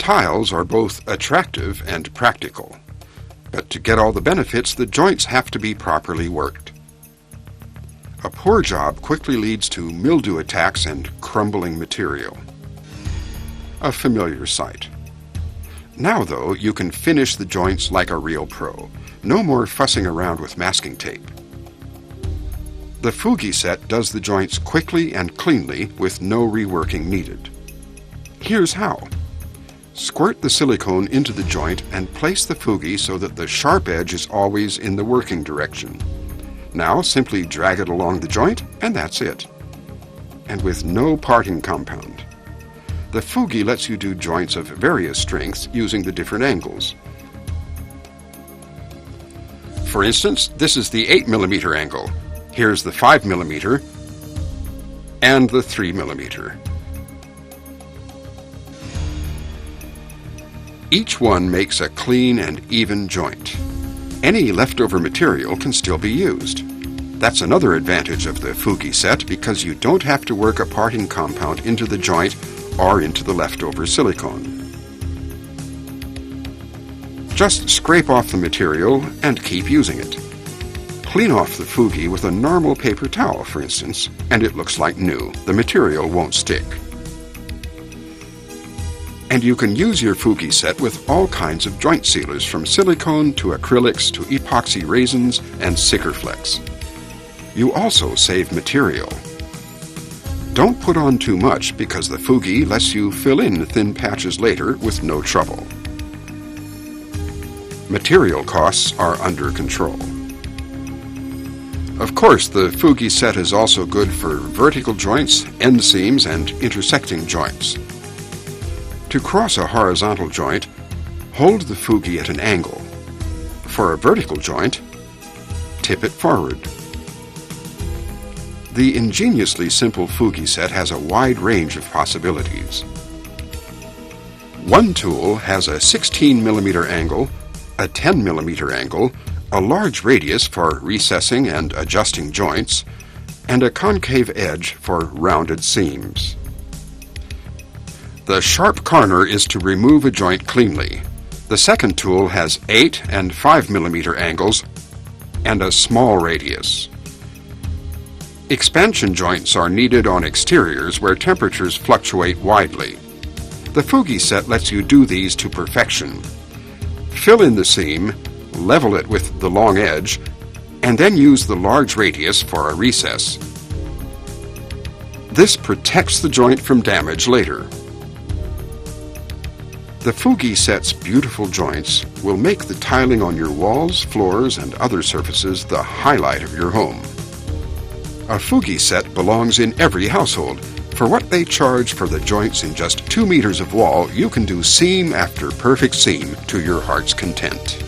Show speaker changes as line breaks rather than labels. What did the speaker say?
tiles are both attractive and practical, but to get all the benefits, the joints have to be properly worked. A poor job quickly leads to mildew attacks and crumbling material. A familiar sight. Now, though, you can finish the joints like a real pro. No more fussing around with masking tape. The Fugi set does the joints quickly and cleanly with no reworking needed. Here's how. Squirt the silicone into the joint and place the Fugi so that the sharp edge is always in the working direction. Now simply drag it along the joint and that's it. And with no parting compound. The Fugi lets you do joints of various strengths using the different angles. For instance, this is the 8mm angle. Here's the 5mm and the 3mm. Each one makes a clean and even joint. Any leftover material can still be used. That's another advantage of the Fugi set because you don't have to work a parting compound into the joint or into the leftover silicone. Just scrape off the material and keep using it. Clean off the Fugi with a normal paper towel, for instance, and it looks like new. The material won't stick. And you can use your Fugi set with all kinds of joint sealers, from silicone to acrylics to epoxy resins and Sikkerflex. You also save material. Don't put on too much because the Fugi lets you fill in thin patches later with no trouble. Material costs are under control. Of course, the Fugi set is also good for vertical joints, end seams, and intersecting joints. To cross a horizontal joint, hold the Fugi at an angle. For a vertical joint, tip it forward. The ingeniously simple Fugi set has a wide range of possibilities. One tool has a 16mm angle, a 10mm angle, a large radius for recessing and adjusting joints, and a concave edge for rounded seams. The sharp corner is to remove a joint cleanly. The second tool has 8 and 5mm angles and a small radius. Expansion joints are needed on exteriors where temperatures fluctuate widely. The Fugi set lets you do these to perfection. Fill in the seam, level it with the long edge, and then use the large radius for a recess. This protects the joint from damage later. The Fugi set's beautiful joints will make the tiling on your walls, floors, and other surfaces the highlight of your home. A Fugi set belongs in every household. For what they charge for the joints in just 2 meters of wall, you can do seam after perfect seam to your heart's content.